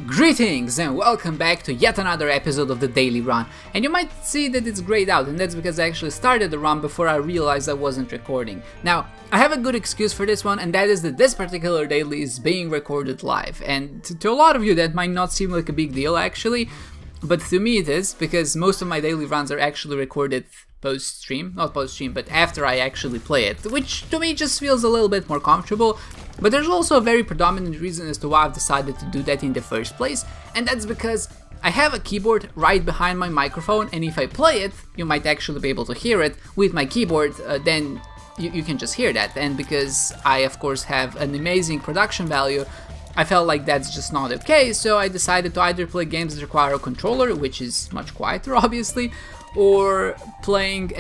Greetings and welcome back to yet another episode of the Daily Run. And you might see that it's grayed out, and that's because I actually started the run before I realized I wasn't recording. Now, I have a good excuse for this one, and that is that this particular daily is being recorded live. And to a lot of you that might not seem like a big deal actually, but to me it is, because most of my daily runs are actually recorded post-stream, not post-stream, but after I actually play it, which to me just feels a little bit more comfortable. But there's also a very predominant reason as to why I've decided to do that in the first place, and that's because I have a keyboard right behind my microphone, and if I play it, you might actually be able to hear it with my keyboard, then you can just hear that. And because I of course have an amazing production value, I felt like that's just not okay, so I decided to either play games that require a controller, which is much quieter obviously, or playing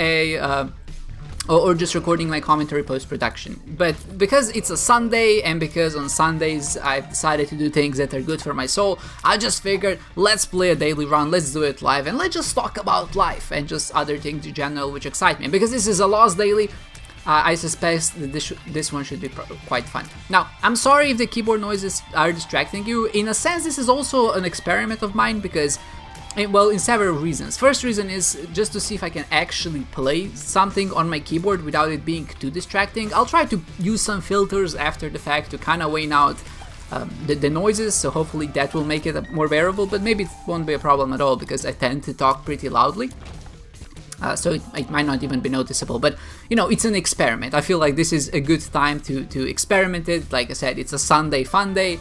or just recording my commentary post-production. But because it's a Sunday, and because on Sundays I've decided to do things that are good for my soul, I just figured, let's play a daily run, let's do it live, and let's just talk about life and just other things in general which excite me. Because this is a lost daily, I suspect that this one should be quite fun. Now, I'm sorry if the keyboard noises are distracting you. In a sense, this is also an experiment of mine, because well, in several reasons. First reason is just to see if I can actually play something on my keyboard without it being too distracting. I'll try to use some filters after the fact to kind of wane out the noises, so hopefully that will make it more bearable, but maybe it won't be a problem at all because I tend to talk pretty loudly. So it might not even be noticeable, but you know, it's an experiment. I feel like this is a good time to experiment it. Like I said, it's a Sunday fun day.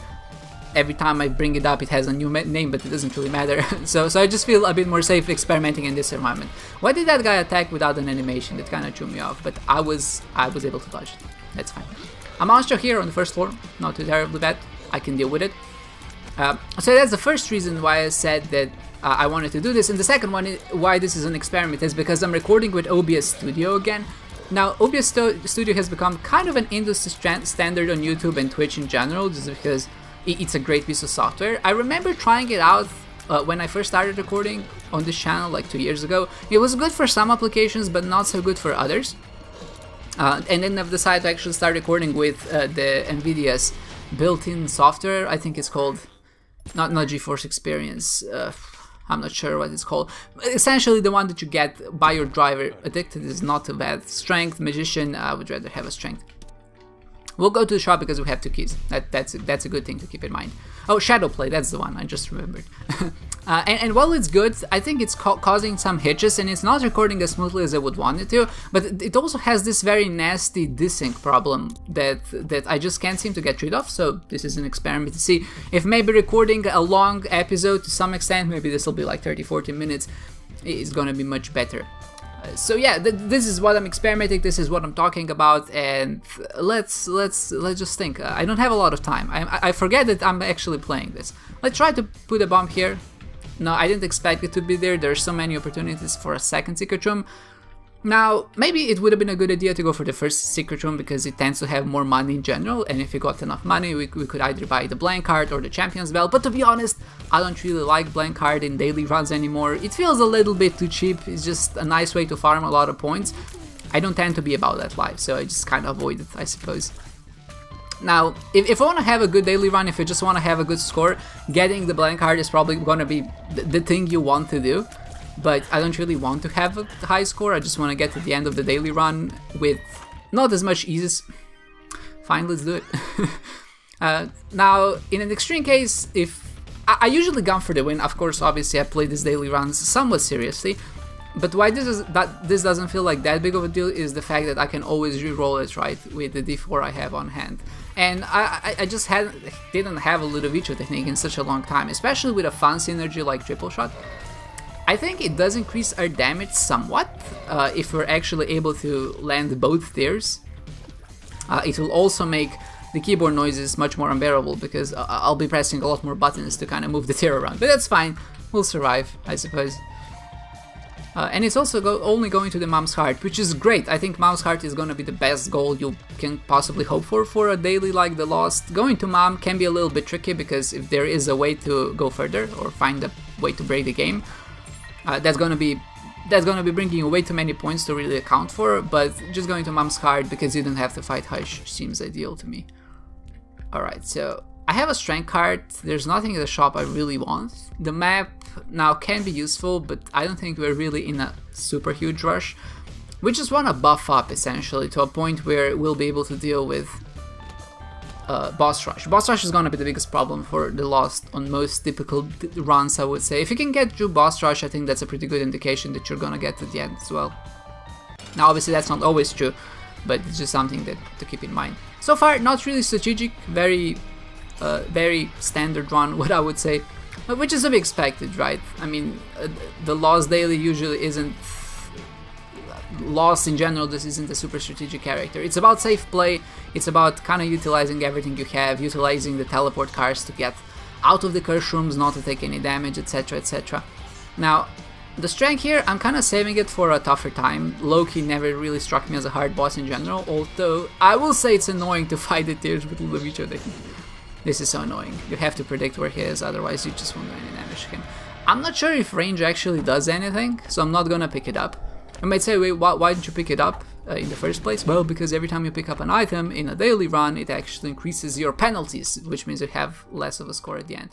Every time I bring it up, it has a new name, but it doesn't really matter. so I just feel a bit more safe experimenting in this environment. Why did that guy attack without an animation? That kind of threw me off, but I was able to dodge it. That's fine. A monster here on the first floor, not too terribly bad. I can deal with it. So that's the first reason why I said that I wanted to do this, and the second one why this is an experiment is because I'm recording with OBS Studio again. Now, OBS Studio has become kind of an industry standard on YouTube and Twitch in general, just because it's a great piece of software. I remember trying it out when I first started recording on this channel like 2 years ago. It was good for some applications, but not so good for others. And then I've decided to actually start recording with the NVIDIA's built-in software. I think it's called, not GeForce Experience, I'm not sure what it's called. Essentially the one that you get by your driver. Addicted is not too bad. Strength, Magician, I would rather have a Strength. We'll go to the shop because we have 2 keys. That's a good thing to keep in mind. Oh, Shadowplay, that's the one, I just remembered. and while it's good, I think it's causing some hitches, and it's not recording as smoothly as I would want it to, but it also has this very nasty desync problem that I just can't seem to get rid of, so this is an experiment to see if maybe recording a long episode to some extent, maybe this will be like 30-40 minutes, is gonna be much better. So yeah, this is what I'm experimenting, this is what I'm talking about, and let's just think. I don't have a lot of time. I forget that I'm actually playing this. Let's try to put a bomb here. No, I didn't expect it to be there. There's so many opportunities for a second secret room. Now, maybe it would have been a good idea to go for the first secret room because it tends to have more money in general, and if we got enough money, we could either buy the blank card or the Champion's Belt, but to be honest, I don't really like blank card in daily runs anymore. It feels a little bit too cheap, it's just a nice way to farm a lot of points. I don't tend to be about that life, so I just kind of avoid it, I suppose. Now, if I want to have a good daily run, if you just want to have a good score, getting the blank card is probably going to be the thing you want to do. But I don't really want to have a high score, I just want to get to the end of the daily run with not as much ease. Fine, let's do it. Now, in an extreme case, if I usually gun for the win, of course, obviously I play these daily runs somewhat seriously, but why this doesn't feel like that big of a deal is the fact that I can always re-roll it, right, with the d4 I have on hand. And I just didn't have a Ludovico technique in such a long time, especially with a fun synergy like Triple Shot. I think it does increase our damage somewhat if we're actually able to land both tiers. It will also make the keyboard noises much more unbearable because I'll be pressing a lot more buttons to kind of move the tier around. But that's fine, we'll survive, I suppose. And it's also only going to the Mom's Heart, which is great. I think Mom's Heart is going to be the best goal you can possibly hope for a daily like the Lost. Going to Mom can be a little bit tricky because if there is a way to go further or find a way to break the game, that's gonna be bringing you way too many points to really account for, but just going to Mom's Heart because you don't have to fight Hush seems ideal to me. Alright, so I have a strength card, there's nothing in the shop I really want. The map now can be useful, but I don't think we're really in a super huge rush. We just want to buff up essentially to a point where we'll be able to deal with boss rush. Boss rush is going to be the biggest problem for the Lost on most typical runs, I would say. If you can get through boss rush, I think that's a pretty good indication that you're going to get to the end as well. Now obviously that's not always true, but it's just something to keep in mind. So far, not really strategic, very standard run, what I would say, which is to be expected, right? I mean, the Lost daily usually isn't... Lost in general, this isn't a super strategic character. It's about safe play, it's about kind of utilizing everything you have, utilizing the teleport cars to get out of the curse rooms, not to take any damage, etc, etc. Now, the strength here, I'm kind of saving it for a tougher time. Loki never really struck me as a hard boss in general, although I will say it's annoying to fight the tiers with Ludovico. This is so annoying. You have to predict where he is, otherwise you just won't do any damage to him. I'm not sure if range actually does anything, so I'm not gonna pick it up. I might say, wait, why didn't you pick it up in the first place? Well, because every time you pick up an item in a daily run, it actually increases your penalties, which means you have less of a score at the end.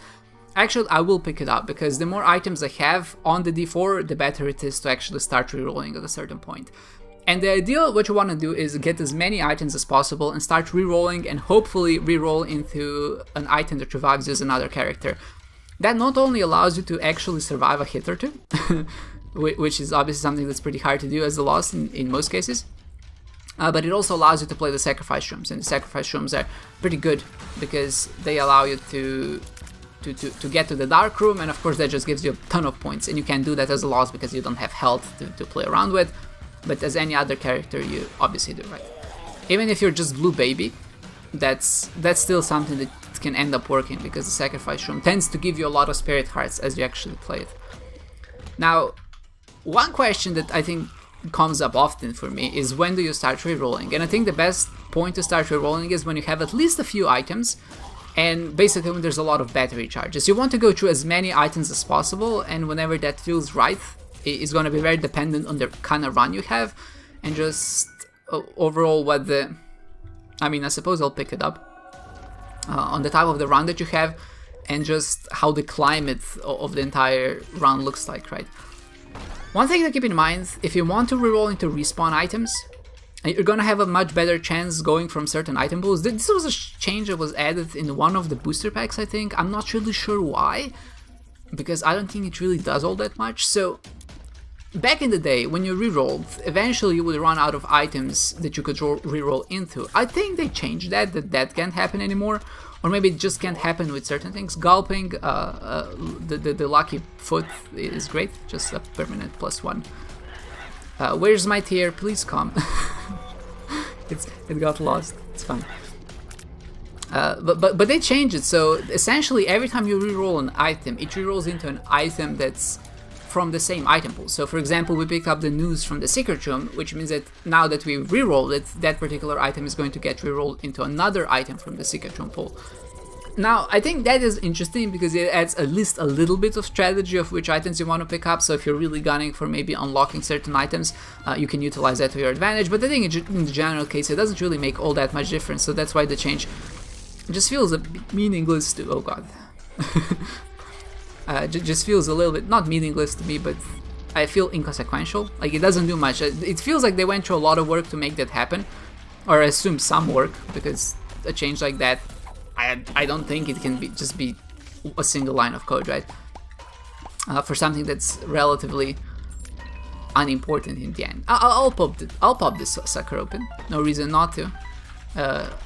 Actually, I will pick it up, because the more items I have on the D4, the better it is to actually start rerolling at a certain point. And the ideal, what you want to do is get as many items as possible and start rerolling, and hopefully reroll into an item that revives you as another character. That not only allows you to actually survive a hit or two, which is obviously something that's pretty hard to do as the Lost in most cases, but it also allows you to play the sacrifice rooms, and the sacrifice rooms are pretty good because they allow you to get to the dark room, and of course that just gives you a ton of points, and you can't do that as a Lost because you don't have health to play around with, but as any other character you obviously do, right? Even if you're just Blue Baby, that's still something that can end up working, because the sacrifice room tends to give you a lot of spirit hearts as you actually play it. Now, one question that I think comes up often for me is, when do you start rerolling? And I think the best point to start rerolling is when you have at least a few items, and basically when there's a lot of battery charges. You want to go through as many items as possible, and whenever that feels right, it's going to be very dependent on the kind of run you have, and just overall what the... I mean, I suppose I'll pick it up on the type of the run that you have, and just how the climate of the entire run looks like, right? One thing to keep in mind, if you want to reroll into respawn items, you're gonna have a much better chance going from certain item pools. This was a change that was added in one of the booster packs, I think. I'm not really sure why, because I don't think it really does all that much. So, back in the day, when you rerolled, eventually you would run out of items that you could reroll into. I think they changed that can't happen anymore. Or maybe it just can't happen with certain things. Gulping, the lucky foot is great, just a permanent +1. Where's my tier? Please come. It got lost. It's fine. But they changed it, so essentially every time you reroll an item, it rerolls into an item that's from the same item pool. So for example, we pick up the news from the secret room, which means that now that we rerolled it, that particular item is going to get rerolled into another item from the secret room pool. Now, I think that is interesting because it adds at least a little bit of strategy of which items you want to pick up. So if you're really gunning for maybe unlocking certain items, you can utilize that to your advantage. But I think in the general case, it doesn't really make all that much difference. So that's why the change just feels a bit meaningless to... Oh god. Just feels a little bit, not meaningless to me, but I feel inconsequential. Like, it doesn't do much. It feels like they went through a lot of work to make that happen, or I assume some work, because a change like that, I don't think it can just be a single line of code, right? For something that's relatively unimportant in the end. I'll pop this sucker open. No reason not to.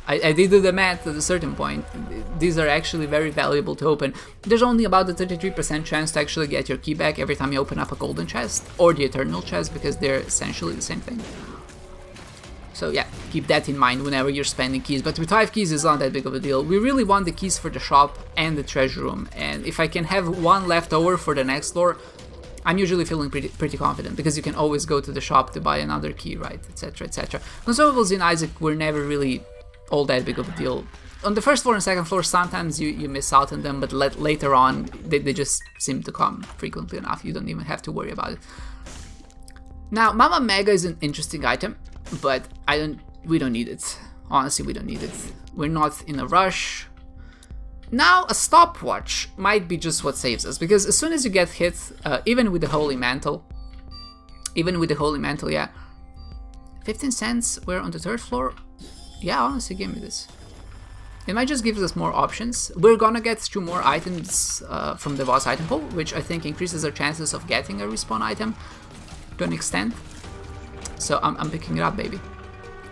I did do the math at a certain point. These are actually very valuable to open. There's only about a 33% chance to actually get your key back every time you open up a golden chest or the eternal chest, because they're essentially the same thing. So yeah, keep that in mind whenever you're spending keys. But with 5 keys, it's not that big of a deal. We really want the keys for the shop and the treasure room, and if I can have one left over for the next floor, I'm usually feeling pretty confident, because you can always go to the shop to buy another key, right, etc, etc. Consumables in Isaac were never really all that big of a deal. On the first floor and second floor, sometimes you miss out on them, but later on, they just seem to come frequently enough. You don't even have to worry about it. Now, Mama Mega is an interesting item, but we don't need it. Honestly, we don't need it. We're not in a rush. Now a stopwatch might be just what saves us, because as soon as you get hit, even with the Holy Mantle, yeah, 15 cents, we're on the 3rd floor. Yeah, honestly, give me this. It might just give us more options. We're gonna get 2 more items from the boss item pool, which I think increases our chances of getting a respawn item to an extent. So I'm picking it up, baby.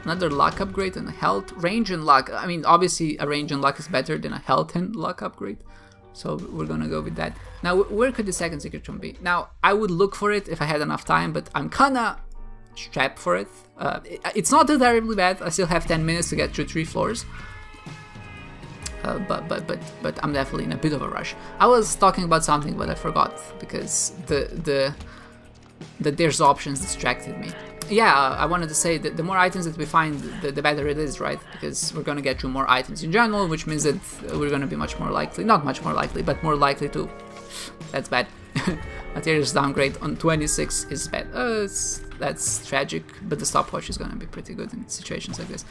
Another luck upgrade and a health, range and luck. I mean, obviously a range and luck is better than a health and luck upgrade. So we're gonna go with that. Now, where could the second secret room be? Now, I would look for it if I had enough time, but I'm kinda strapped for it. It's not too terribly bad. I still have 10 minutes to get through 3 floors. But I'm definitely in a bit of a rush. I was talking about something, but I forgot because the there's options distracted me. Yeah, I wanted to say that the more items that we find, the better it is, right? Because we're gonna get through more items in general, which means that we're gonna be much more likely, not much more likely, but more likely to. That's bad. Materials downgrade on 26 is bad. That's tragic, but the stopwatch is gonna be pretty good in situations like this.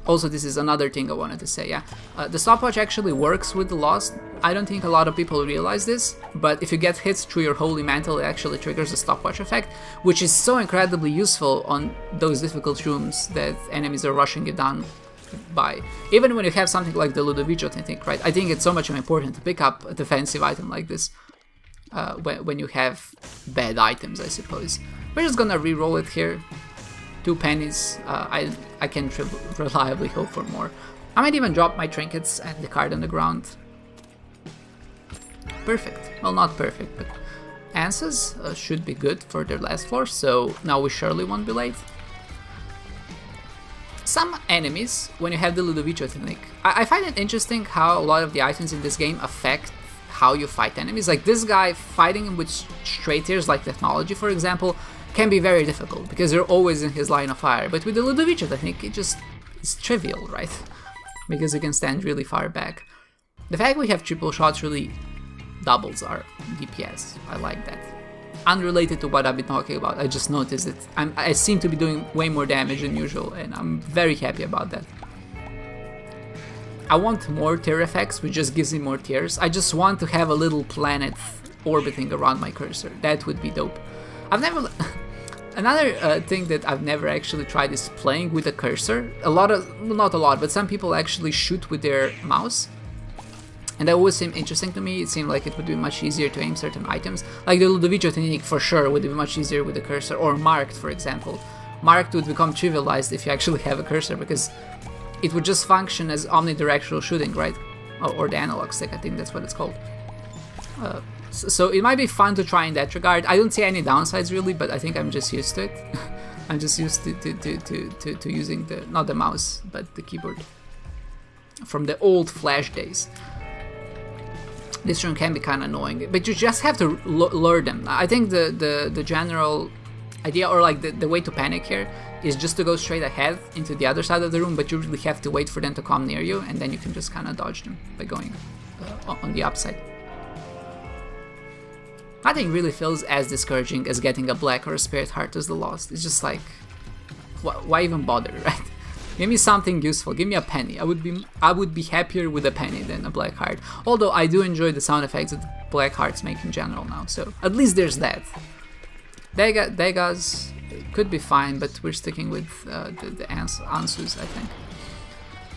Also, this is another thing I wanted to say, yeah. The stopwatch actually works with the Lost. I don't think a lot of people realize this, but if you get hit through your Holy Mantle, it actually triggers the stopwatch effect, which is so incredibly useful on those difficult rooms that enemies are rushing you down by. Even when you have something like the Ludovico technique, right? I think it's so much more important to pick up a defensive item like this when you have bad items, I suppose. We're just gonna re-roll it here. 2 pennies, I can reliably hope for more. I might even drop my trinkets and the card on the ground. Perfect. Well, not perfect, but answers should be good for their last floor, so now we surely won't be late. Some enemies, when you have the Ludovico technique, I find it interesting how a lot of the items in this game affect how you fight enemies. Like this guy, fighting him with straight tears, like technology, for example, can be very difficult because you're always in his line of fire. But with the Ludovico technique, it's trivial, right? Because you can stand really far back. The fact we have triple shots really doubles our DPS. I like that. Unrelated to what I've been talking about, I just noticed that I seem to be doing way more damage than usual, and I'm very happy about that. I want more tear effects, which just gives me more tears. I just want to have a little planet orbiting around my cursor. That would be dope. Another thing that I've never actually tried is playing with a cursor. Not a lot, but some people actually shoot with their mouse. And that always seemed interesting to me. It seemed like it would be much easier to aim certain items. Like the Ludovico technique for sure would be much easier with a cursor, or marked, for example. Marked would become trivialized if you actually have a cursor, because it would just function as omnidirectional shooting, right? Or the analog stick, I think that's what it's called. So it might be fun to try in that regard. I don't see any downsides really, but I think I'm just used to it. I'm just used to using not the mouse, but the keyboard. From the old Flash days. This room can be kind of annoying, but you just have to lure them. I think the general idea, or like the way to panic here, is just to go straight ahead into the other side of the room, but you really have to wait for them to come near you, and then you can just kind of dodge them by going on the upside. Nothing really feels as discouraging as getting a black or a spirit heart as the Lost. It's just like, why even bother, right? Give me something useful. Give me a penny. I would be happier with a penny than a black heart. Although I do enjoy the sound effects that black hearts make in general now, so at least there's that. Degas could be fine, but we're sticking with the Ansus, I think.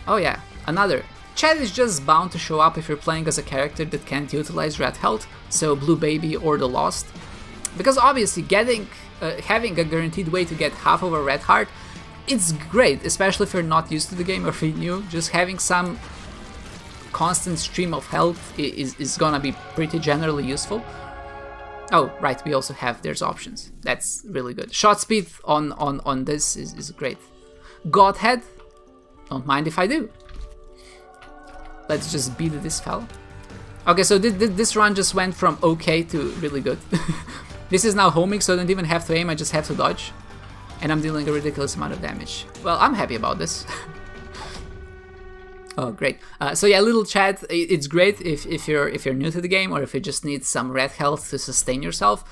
Oh yeah, another. Chat is just bound to show up if you're playing as a character that can't utilize red health, so Blue Baby or the Lost. Because obviously having a guaranteed way to get half of a red heart, it's great, especially if you're not used to the game or if you're new. Just having some constant stream of health is gonna be pretty generally useful. Oh, right, we also have, there's options. That's really good. Shot speed on this is great. Godhead, don't mind if I do. Let's just beat this fella. Okay, so this run just went from okay to really good. This is now homing, so I don't even have to aim, I just have to dodge. And I'm dealing a ridiculous amount of damage. Well, I'm happy about this. Oh, great. So yeah, little chat, it's great if you're new to the game, or if you just need some red health to sustain yourself.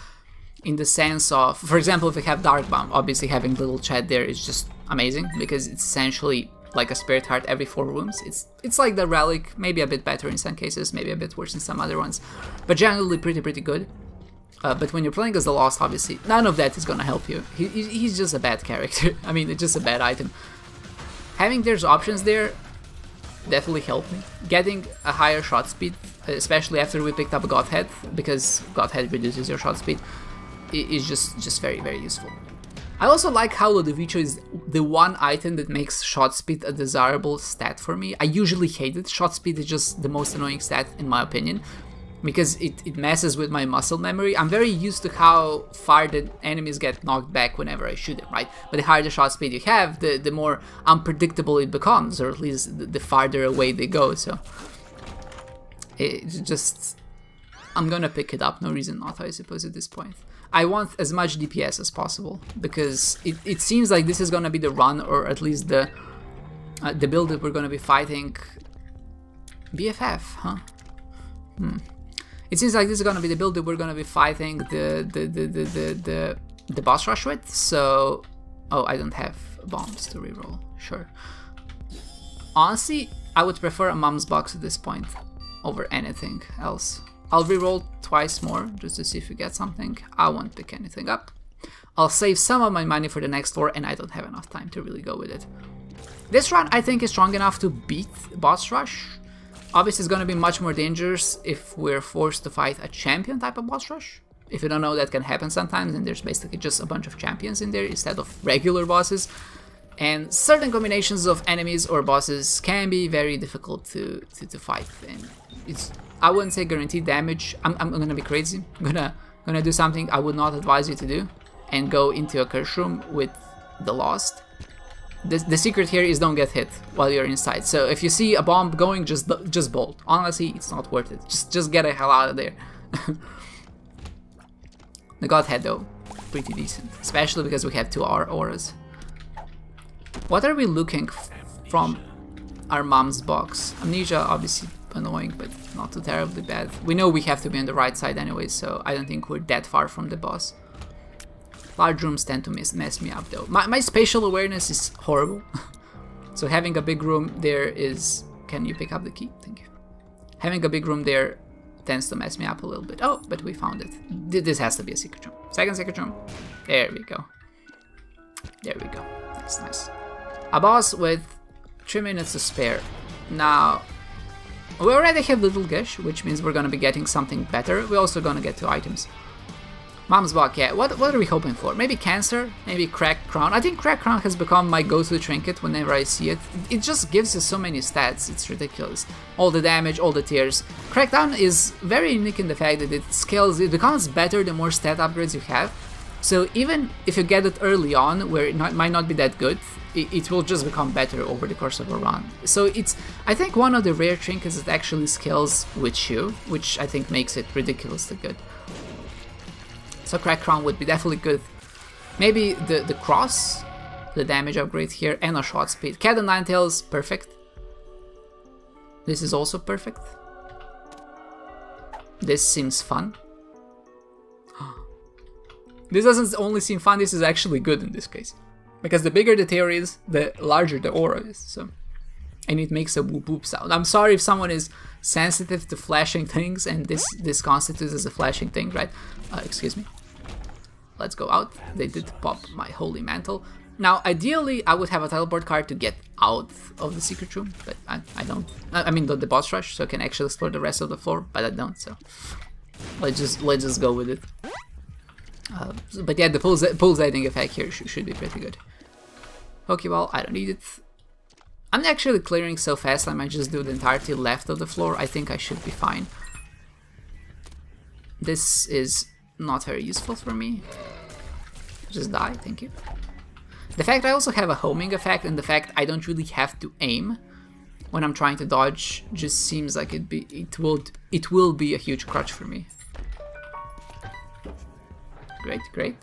In the sense of, for example, if you have Dark Bomb, obviously having little chat there is just amazing, because it's essentially like a spirit heart every 4 rooms. It's like the relic, maybe a bit better in some cases, maybe a bit worse in some other ones, but generally pretty good. But when you're playing as the Lost, obviously, none of that is gonna help you. He's just a bad character. I mean, it's just a bad item. Having there's options there definitely helped me. Getting a higher shot speed, especially after we picked up Godhead, because Godhead reduces your shot speed, is just very useful. I also like how Ludovico is the one item that makes shot speed a desirable stat for me. I usually hate it. Shot speed is just the most annoying stat in my opinion, because it messes with my muscle memory. I'm very used to how far the enemies get knocked back whenever I shoot them, right? But the higher the shot speed you have, the more unpredictable it becomes, or at least the farther away they go, so... I'm gonna pick it up, no reason not, I suppose, at this point. I want as much DPS as possible, because it seems like this is gonna be the run, or at least the build that we're gonna be fighting... BFF, huh? It seems like this is gonna be the build that we're gonna be fighting the boss rush with, so... Oh, I don't have bombs to reroll, sure. Honestly, I would prefer a mom's box at this point over anything else. I'll reroll twice more just to see if we get something. I won't pick anything up. I'll save some of my money for the next war, and I don't have enough time to really go with it. This run I think is strong enough to beat boss rush. Obviously it's gonna be much more dangerous if we're forced to fight a champion type of boss rush. If you don't know, that can happen sometimes, and there's basically just a bunch of champions in there instead of regular bosses. And certain combinations of enemies or bosses can be very difficult to fight, and it's, I wouldn't say guaranteed damage. I'm gonna be crazy. I'm gonna do something I would not advise you to do, and go into a curse room with the Lost. The secret here is don't get hit while you're inside. So if you see a bomb going, just bolt. Honestly, it's not worth it. Just get the hell out of there. The Godhead though, pretty decent, especially because we have 2 auras. What are we looking from our mom's box? Amnesia, obviously annoying, but not too terribly bad. We know we have to be on the right side anyway, so I don't think we're that far from the boss. Large rooms tend to mess me up though. My spatial awareness is horrible. So having a big room there is... Can you pick up the key? Thank you. Having a big room there tends to mess me up a little bit. Oh, but we found it. This has to be a secret room. Second secret room. There we go. There we go. That's nice. A boss with 3 minutes to spare. Now, we already have Little Gish, which means we're gonna be getting something better. We're also gonna get 2 items. Mom's Block, yeah, what are we hoping for? Maybe Cancer? Maybe Cracked Crown? I think Cracked Crown has become my go-to trinket whenever I see it. It just gives you so many stats, it's ridiculous. All the damage, all the tears. Crackdown is very unique in the fact that it scales, it becomes better the more stat upgrades you have. So even if you get it early on, where it might not be that good, it will just become better over the course of a run. So it's, I think, one of the rare trinkets that actually scales with you, which I think makes it ridiculously good. So Crack Crown would be definitely good. Maybe the cross, the damage upgrade here, and a shot speed. Cat and Ninetails, perfect. This is also perfect. This seems fun. This doesn't only seem fun, this is actually good in this case. Because the bigger the tear is, the larger the aura is. So, and it makes a whoop whoop sound. I'm sorry if someone is sensitive to flashing things, and this constitutes as a flashing thing, right? Excuse me. Let's go out. They did pop my holy mantle. Now, ideally, I would have a teleport card to get out of the secret room, but I don't. I mean, the boss rush, so I can actually explore the rest of the floor, but I don't. So let's just go with it. But yeah, the pulsating effect here should be pretty good. Pokeball, I don't need it. I'm actually clearing so fast, I might just do the entirety left of the floor. I think I should be fine. This is not very useful for me. Just die, thank you. The fact I also have a homing effect, and the fact I don't really have to aim when I'm trying to dodge, just seems like it will be a huge crutch for me. Great, great.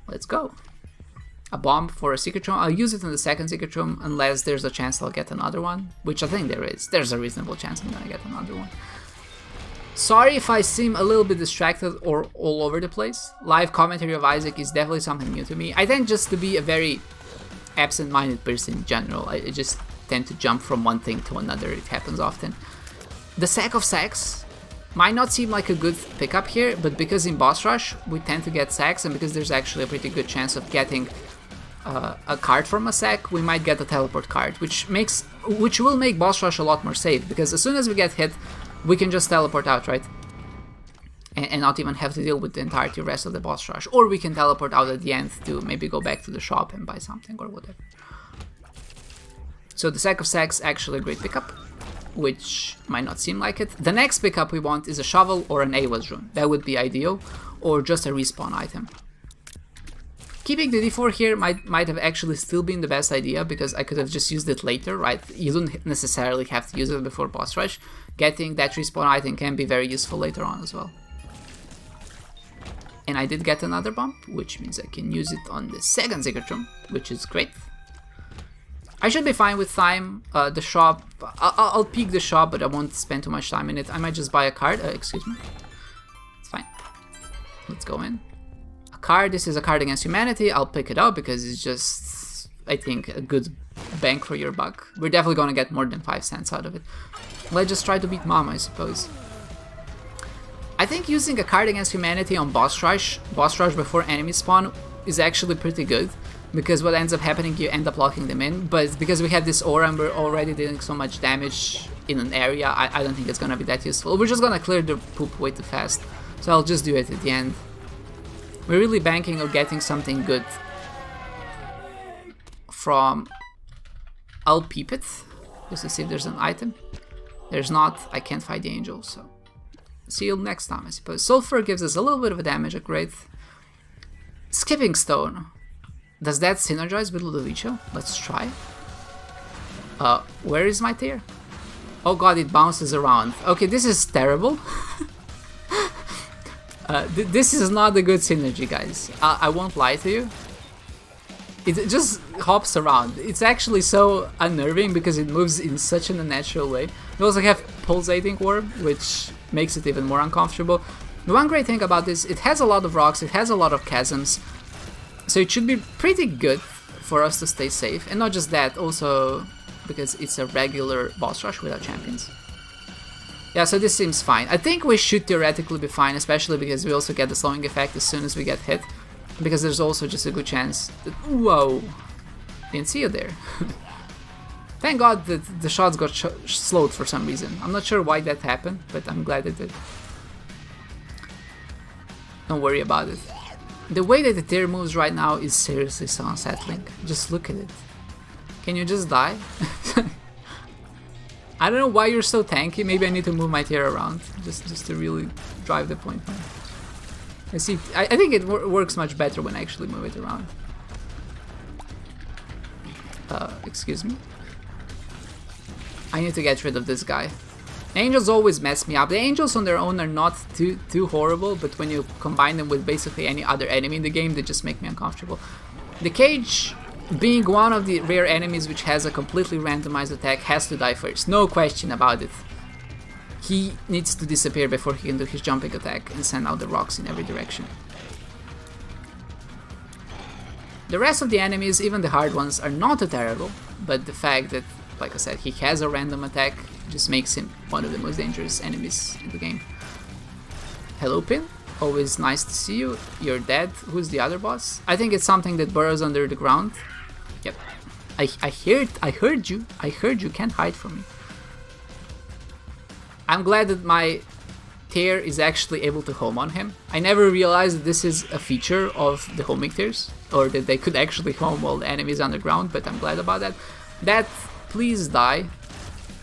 Let's go. A bomb for a secret room. I'll use it in the second secret room unless there's a chance I'll get another one, which I think there is. There's a reasonable chance I'm gonna get another one. Sorry if I seem a little bit distracted or all over the place. Live commentary of Isaac is definitely something new to me. I tend just to be a very absent-minded person in general. I just tend to jump from one thing to another. It happens often. The Sack of Sacks might not seem like a good pickup here, but because in boss rush we tend to get sacks, and because there's actually a pretty good chance of getting a card from a sack, we might get a teleport card, which will make boss rush a lot more safe, because as soon as we get hit, we can just teleport out, right? And not even have to deal with the entirety rest of the boss rush. Or we can teleport out at the end to maybe go back to the shop and buy something or whatever. So the Sack of Sacks actually a great pickup, which might not seem like it. The next pickup we want is a shovel or an Awas rune. That would be ideal, or just a respawn item. Keeping the D4 here might have actually still been the best idea, because I could have just used it later, right? You don't necessarily have to use it before boss rush. Getting that respawn item can be very useful later on as well. And I did get another bump, which means I can use it on the second secret room, which is great. I should be fine with time. The shop, I'll peek the shop, but I won't spend too much time in it. I might just buy a card, excuse me. It's fine. Let's go in. A card, this is a card against humanity. I'll pick it up because it's just, I think, a good bang for your buck. We're definitely gonna get more than 5 cents out of it. Let's just try to beat Mom, I suppose. I think using a card against humanity on boss rush before enemy spawn is actually pretty good, because what ends up happening, you end up locking them in, but because we have this aura and we're already dealing so much damage in an area, I don't think it's gonna be that useful. We're just gonna clear the poop way too fast, so I'll just do it at the end. We're really banking on getting something good from... I'll peep it, just to see if there's an item. There's not, I can't fight the angel, so... See you next time, I suppose. Sulfur gives us a little bit of a damage upgrade. Skipping Stone. Does that synergize with Ludovico? Let's try. Where is my tier? Oh god, it bounces around. Okay, this is terrible. This is not a good synergy, guys. I won't lie to you. It just hops around. It's actually so unnerving because it moves in such an unnatural way. We also have Pulsating Orb, which makes it even more uncomfortable. The one great thing about this, it has a lot of rocks, it has a lot of chasms, so it should be pretty good for us to stay safe. And not just that, also because it's a regular boss rush without champions. Yeah, so this seems fine. I think we should theoretically be fine, especially because we also get the slowing effect as soon as we get hit. Because there's also just a good chance that... Whoa! Didn't see you there. Thank god that the shots got slowed for some reason. I'm not sure why that happened, but I'm glad it did. Don't worry about it. The way that the tier moves right now is seriously so unsettling. Just look at it. Can you just die? I don't know why you're so tanky. Maybe I need to move my tier around just to really drive the point home. I see. I think it works much better when I actually move it around. Excuse me. I need to get rid of this guy. The angels always mess me up. The angels on their own are not too horrible, but when you combine them with basically any other enemy in the game, they just make me uncomfortable. The cage, being one of the rare enemies which has a completely randomized attack, has to die first. No question about it. He needs to disappear before he can do his jumping attack and send out the rocks in every direction. The rest of the enemies, even the hard ones, are not too terrible, but the fact that, like I said, he has a random attack just makes him one of the most dangerous enemies in the game. Hello, Pin. Always nice to see you. You're dead. Who's the other boss? I think it's something that burrows under the ground. Yep. I heard you. I heard you. Can't hide from me. I'm glad that my tier is actually able to home on him. I never realized that this is a feature of the homing tiers, or that they could actually home all the enemies underground, but I'm glad about that. That, please die.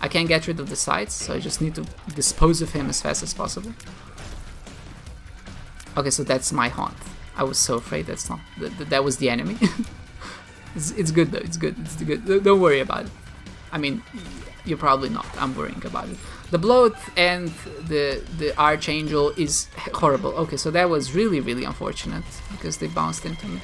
I can't get rid of the sights, so I just need to dispose of him as fast as possible. Okay, so that's my haunt. I was so afraid that's not... that was the enemy. It's good though, it's good, it's good. Don't worry about it. I mean, you're probably not. I'm worrying about it. The bloat and the archangel is horrible. Okay, so that was really, really unfortunate because they bounced into me.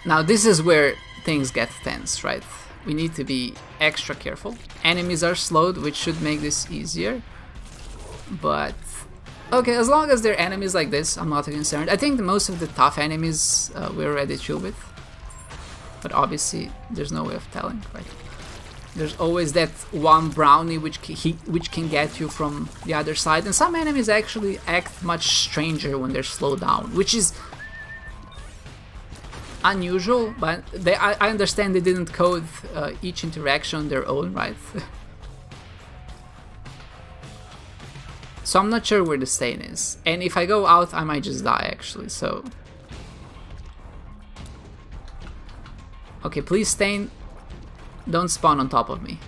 Now this is where things get tense, right? We need to be extra careful. Enemies are slowed, which should make this easier. But Okay, as long as they're enemies like this, I'm not concerned. I think most of the tough enemies we're already chill with. But obviously, there's no way of telling, right? There's always that one brownie which can get you from the other side. And some enemies actually act much stranger when they're slowed down, which is unusual, but I understand they didn't code each interaction on their own, right? So I'm not sure where the stain is. And if I go out, I might just die, actually, so... Okay, please, stain, don't spawn on top of me.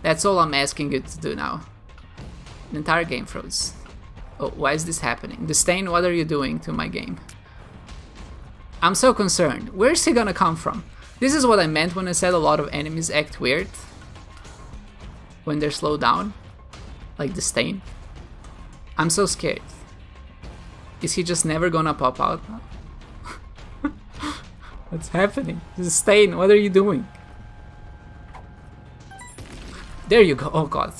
That's all I'm asking you to do now. The entire game froze. Oh, why is this happening? The stain, what are you doing to my game? I'm so concerned. Where's he gonna come from? This is what I meant when I said a lot of enemies act weird when they're slowed down. Like the stain. I'm so scared. Is he just never gonna pop out? What's happening? The stain, what are you doing? There you go. Oh god.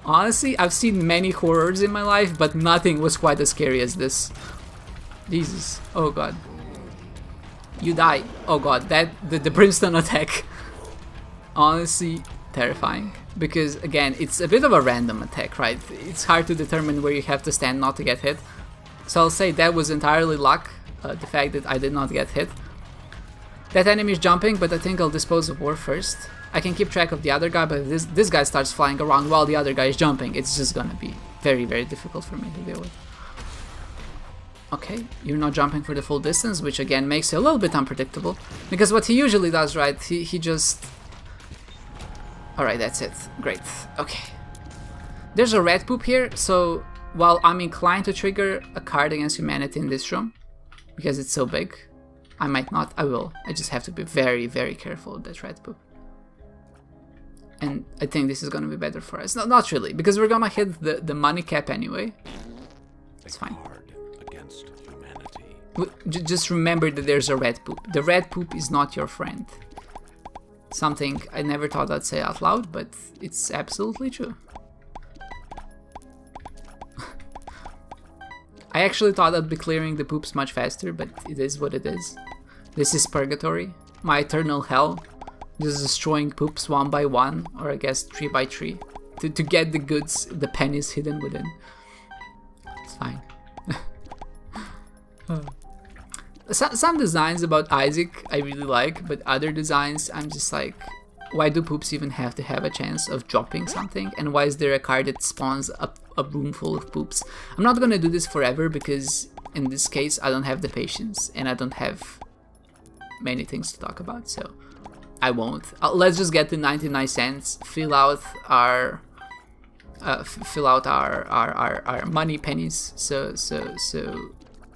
Honestly, I've seen many horrors in my life, but nothing was quite as scary as this. Jesus. Oh god. You die. Oh god, the brimstone attack. Honestly, terrifying. Because again, it's a bit of a random attack, right? It's hard to determine where you have to stand not to get hit. So I'll say that was entirely luck, the fact that I did not get hit. That enemy is jumping, but I think I'll dispose of war first. I can keep track of the other guy, but if this guy starts flying around while the other guy is jumping, it's just gonna be very, very difficult for me to deal with. Okay, you're not jumping for the full distance, which again makes it a little bit unpredictable. Because what he usually does, right, he just... Alright, that's it. Great. Okay. There's a red poop here, so while I'm inclined to trigger a card against humanity in this room, because it's so big, I might not, I will. I just have to be very, very careful with that red poop. And I think this is gonna be better for us. No, not really, because we're gonna hit the money cap anyway. It's fine. Just remember that there's a red poop. The red poop is not your friend. Something I never thought I'd say out loud, but it's absolutely true. I actually thought I'd be clearing the poops much faster, but it is what it is. This is purgatory, my eternal hell, just destroying poops one by one, or I guess 3 by 3, to get the goods, the pennies hidden within. It's fine. Some designs about Isaac I really like, but other designs I'm just like, why do poops even have to have a chance of dropping something? And why is there a card that spawns a room full of poops? I'm not gonna do this forever because in this case I don't have the patience and I don't have many things to talk about, so I won't. Let's just get the 99 cents, fill out our money pennies, so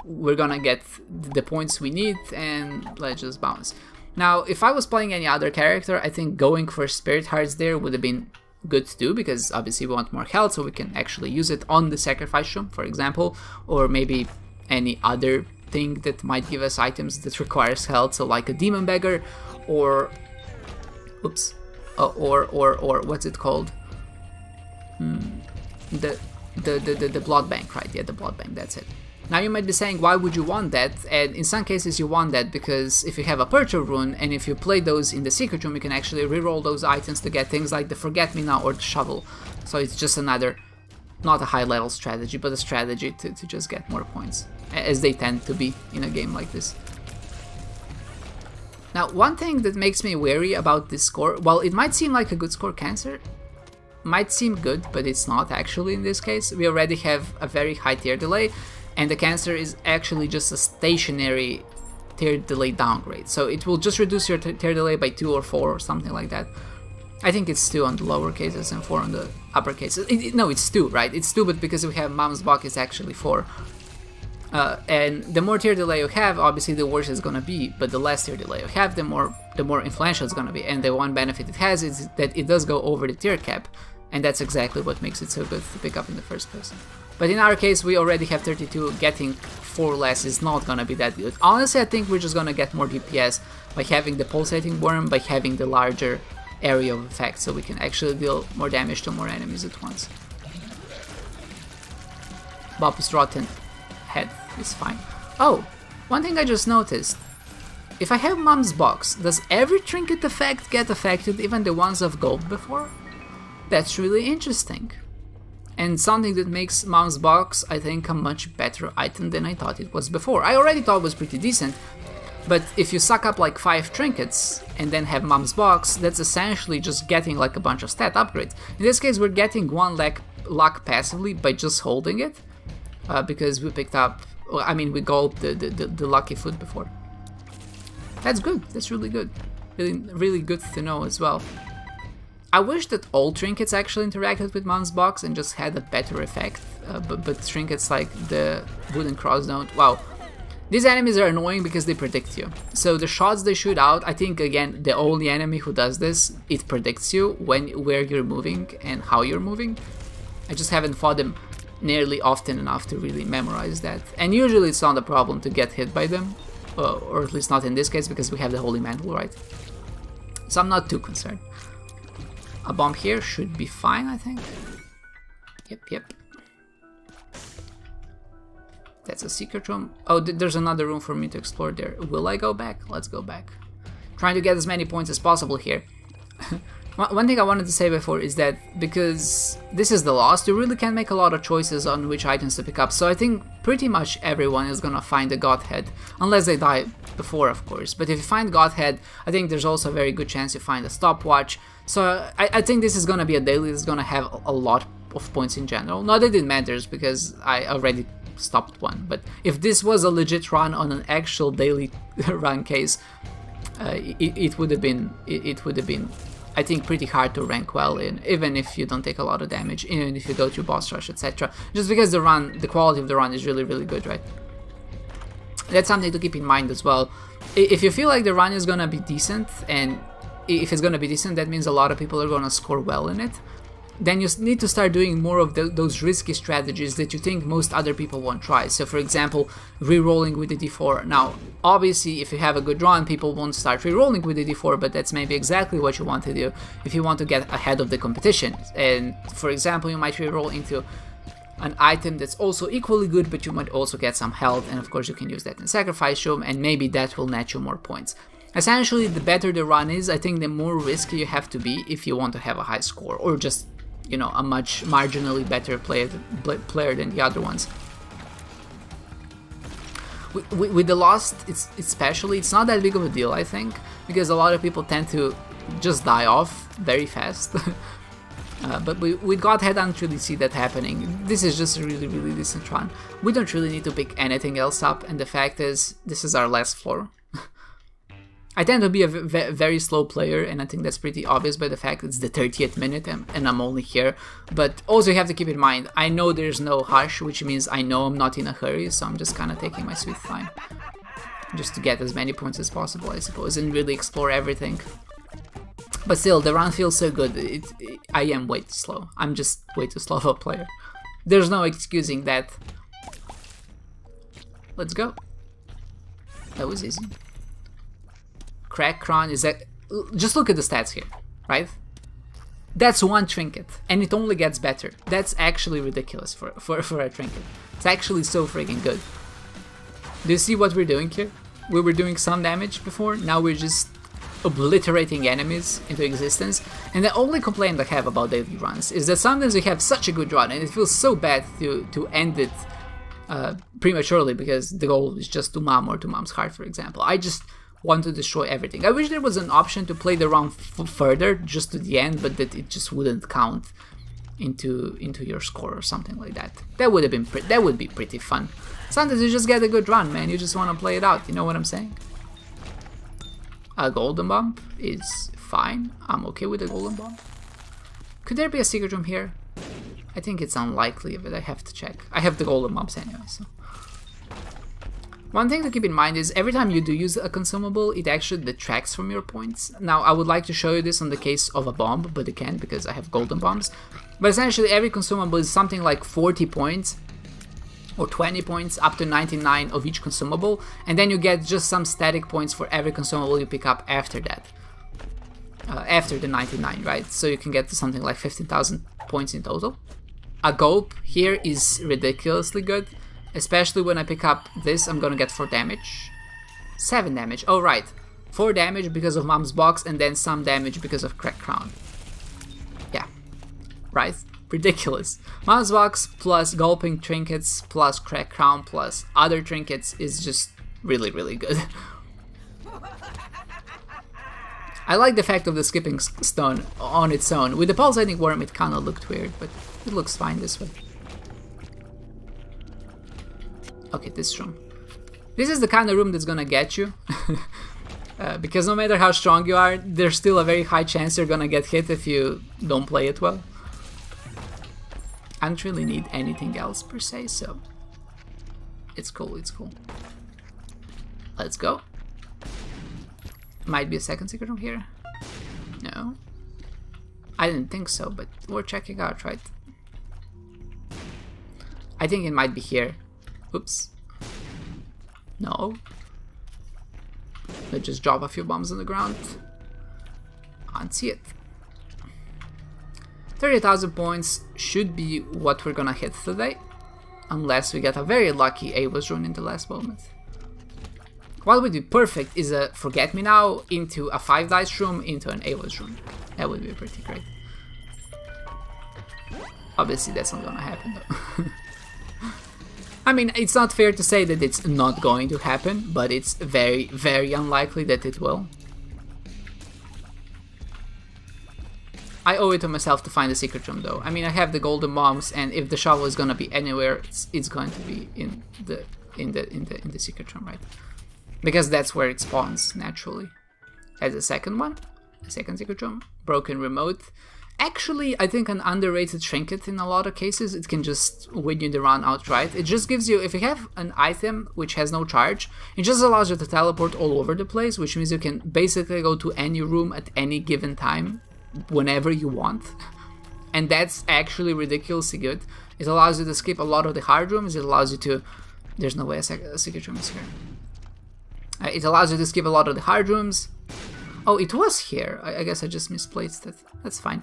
we're gonna get the points we need and let's just bounce. Now, if I was playing any other character, I think going for spirit hearts there would have been good to do, because obviously we want more health so we can actually use it on the sacrifice room, for example, or maybe any other thing that might give us items that requires health, so like a demon beggar, or oops, or what's it called? The blood bank, right? Yeah, the blood bank, that's it. Now you might be saying, why would you want that? And in some cases you want that because if you have a Purture rune and if you play those in the secret room, you can actually reroll those items to get things like the Forget Me Now or the Shovel. So it's just another, not a high level strategy, but a strategy to just get more points, as they tend to be in a game like this. Now, one thing that makes me wary about this score, while it might seem like a good score, Cancer might seem good, but it's not actually in this case. We already have a very high tier delay, and the Cancer is actually just a stationary tier delay downgrade. So it will just reduce your tier delay by 2 or 4 or something like that. I think it's 2 on the lower cases and 4 on the upper cases. No, it's 2, right? It's 2, but because we have Mom's Buck, it's actually 4. And the more tier delay you have, obviously the worse it's gonna be, but the less tier delay you have, the more influential it's gonna be. And the one benefit it has is that it does go over the tier cap, and that's exactly what makes it so good to pick up in the first place. But in our case, we already have 32, getting 4 less is not gonna be that good. Honestly, I think we're just gonna get more DPS by having the pulsating worm, by having the larger area of effect, so we can actually deal more damage to more enemies at once. Bob's rotten head is fine. Oh, one thing I just noticed. If I have Mom's box, does every trinket effect get affected, even the ones I've gold before? That's really interesting. And something that makes Mom's box, I think, a much better item than I thought it was before. I already thought it was pretty decent, but if you suck up like 5 trinkets and then have Mom's box, that's essentially just getting like a bunch of stat upgrades. In this case, we're getting 1 luck passively by just holding it, because we picked up, I mean, we got the lucky food before. That's good, that's really good. Really good to know as well. I wish that all trinkets actually interacted with Mom's box and just had a better effect, but trinkets like the wooden cross don't. Wow. These enemies are annoying because they predict you. So the shots they shoot out, I think, again, the only enemy who does this, it predicts you where you're moving and how you're moving. I just haven't fought them nearly often enough to really memorize that. And usually it's not a problem to get hit by them, or at least not in this case, because we have the Holy Mantle, right? So I'm not too concerned. A bomb here should be fine, I think. Yep. That's a secret room. Oh, there's another room for me to explore there. Will I go back? Let's go back. Trying to get as many points as possible here. One thing I wanted to say before is that because this is the Lost, you really can make a lot of choices on which items to pick up. So I think pretty much everyone is gonna find a Godhead, unless they die before, of course. But if you find Godhead, I think there's also a very good chance you find a stopwatch. So I think this is gonna be a daily that's gonna have a lot of points in general. Not that it matters because I already stopped one. But if this was a legit run on an actual daily run case, it would have been I think pretty hard to rank well in, even if you don't take a lot of damage, even if you go through boss rush, etc. Just because the quality of the run is really, really good, right? That's something to keep in mind as well. If you feel like the run is gonna be decent, and if it's gonna be decent, that means a lot of people are gonna score well in it, then you need to start doing more of those risky strategies that you think most other people won't try. So for example, re-rolling with the d4. Now, obviously, if you have a good run, people won't start re-rolling with the d4, but that's maybe exactly what you want to do if you want to get ahead of the competition. And for example, you might re-roll into an item that's also equally good, but you might also get some health, and of course you can use that in Sacrifice Room, and maybe that will net you more points. Essentially, the better the run is, I think the more risky you have to be if you want to have a high score, or just, you know, a much marginally better player than the other ones. With the Lost, especially, it's not that big of a deal, I think, because a lot of people tend to just die off very fast. But with Godhead, I don't really see that happening. This is just a really, really decent run. We don't really need to pick anything else up, and the fact is, this is our last floor. I tend to be a very slow player, and I think that's pretty obvious by the fact it's the 30th minute and I'm only here. But also you have to keep in mind, I know there's no hush, which means I know I'm not in a hurry, so I'm just kind of taking my sweet time. Just to get as many points as possible, I suppose, and really explore everything. But still, the run feels so good. I am way too slow. I'm just way too slow of a player. There's no excusing that. Let's go. That was easy. Crack Cron is that. Just look at the stats here, right? That's one trinket, and it only gets better. That's actually ridiculous for a trinket. It's actually so freaking good. Do you see what we're doing here? We were doing some damage before, now we're just obliterating enemies into existence. And the only complaint I have about daily runs is that sometimes we have such a good run, and it feels so bad to end it prematurely because the goal is just to Mom or to Mom's Heart, for example. I just want to destroy everything. I wish there was an option to play the round further, just to the end, but that it just wouldn't count into your score or something like that. That would be pretty fun. Sometimes you just get a good run, man. You just want to play it out. You know what I'm saying? A golden bomb is fine. I'm okay with a golden bomb. Could there be a secret room here? I think it's unlikely, but I have to check. I have the golden bombs anyway, so. One thing to keep in mind is every time you do use a consumable, it actually detracts from your points. Now, I would like to show you this on the case of a bomb, but I can't because I have golden bombs. But essentially, every consumable is something like 40 points or 20 points up to 99 of each consumable, and then you get just some static points for every consumable you pick up after that. After the 99, right? So you can get to something like 15,000 points in total. a gulp here is ridiculously good, especially when I pick up this. I'm gonna get 4 damage. 7 damage, oh right. 4 damage because of Mom's Box, and then some damage because of Crack Crown. Yeah, right? Ridiculous. Mom's Box plus Gulping Trinkets plus Crack Crown plus other trinkets is just really, really good. I like the fact of the skipping stone on its own. With the pulsating worm it kinda looked weird, but it looks fine this way. Okay, this room. This is the kind of room that's gonna get you. Because no matter how strong you are, there's still a very high chance you're gonna get hit if you don't play it well. I don't really need anything else per se, so it's cool, it's cool. Let's go. Might be a second secret room here. No. I didn't think so, but we're checking out, right? I think it might be here. Oops. No. Let's just drop a few bombs on the ground. Can't see it. 30,000 points should be what we're gonna hit today. Unless we get a very lucky Ava's rune in the last moment. What would be perfect is a Forget Me Now into a 5 dice room into an Ava's rune. That would be pretty great. Obviously that's not gonna happen though. I mean, it's not fair to say that it's not going to happen, but it's very, very unlikely that it will. I owe it to myself to find the secret room though. I mean, I have the golden bombs, and if the shovel is gonna be anywhere, it's going to be in the secret room, right? Because that's where it spawns naturally. As a second one, a second secret room, broken remote. Actually, I think an underrated trinket in a lot of cases. It can just win you the run outright. It just gives you, if you have an item which has no charge, it just allows you to teleport all over the place, which means you can basically go to any room at any given time, whenever you want. And that's actually ridiculously good. It allows you to skip a lot of the hard rooms. It allows you to... There's no way a secret room is here. It allows you to skip a lot of the hard rooms. Oh, it was here. I guess I just misplaced it. That's fine.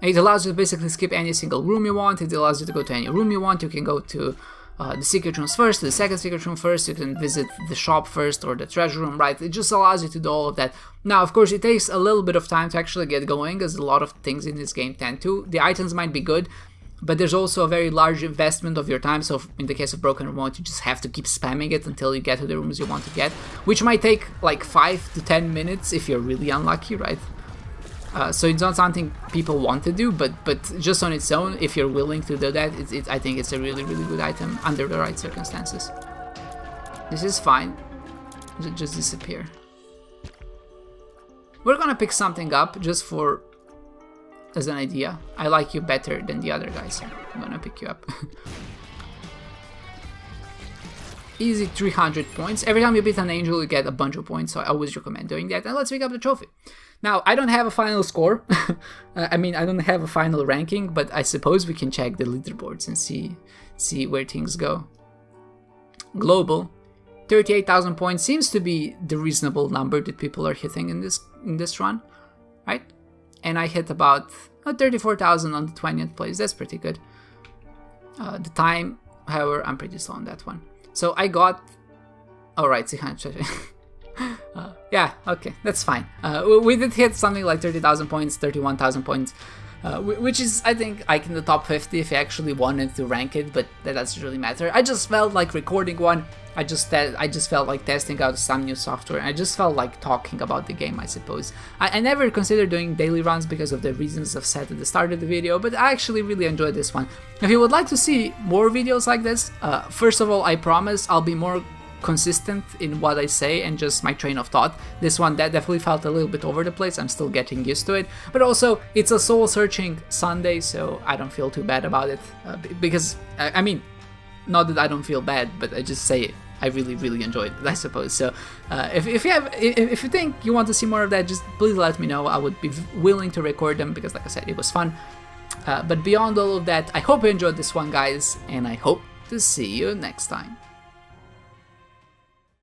It allows you to basically skip any single room you want. It allows you to go to any room you want. You can go to the secret rooms first, to the second secret room first. You can visit the shop first or the treasure room, right? It just allows you to do all of that. Now, of course, it takes a little bit of time to actually get going, as a lot of things in this game tend to. The items might be good, but there's also a very large investment of your time. So in the case of Broken Remote, you just have to keep spamming it until you get to the rooms you want to get, which might take like 5 to 10 minutes if you're really unlucky, right? So it's not something people want to do, but just on its own, if you're willing to do that, I think it's a really, really good item under the right circumstances. This is fine. Just disappear. We're gonna pick something up just for as an idea. I like you better than the other guys, so I'm gonna pick you up. Easy 300 points. Every time you beat an angel, you get a bunch of points, so I always recommend doing that. And let's pick up the trophy. Now, I don't have a final score. I mean, I don't have a final ranking, but I suppose we can check the leaderboards and see where things go. Global, 38,000 points seems to be the reasonable number that people are hitting in this run, right? And I hit about 34,000 on the 20th place. That's pretty good. The time, however, I'm pretty slow on that one. So I got... Alright, 600. Yeah, okay, that's fine. We did hit something like 30,000 points, 31,000 points, which is, I think, like in the top 50 if you actually wanted to rank it, but that doesn't really matter. I just felt like recording one. I just felt like testing out some new software. I just felt like talking about the game, I suppose. I never considered doing daily runs because of the reasons I've said at the start of the video, but I actually really enjoyed this one. If you would like to see more videos like this, first of all, I promise I'll be more consistent in what I say and just my train of thought. This one that definitely felt a little bit over the place. I'm still getting used to it, but also it's a soul-searching Sunday, so I don't feel too bad about it, because I mean, not that I don't feel bad, but I just say I really, really enjoyed it, I suppose. So if you think you want to see more of that, just please let me know. I would be willing to record them because, like I said, it was fun. But beyond all of that, I hope you enjoyed this one, guys, and I hope to see you next time.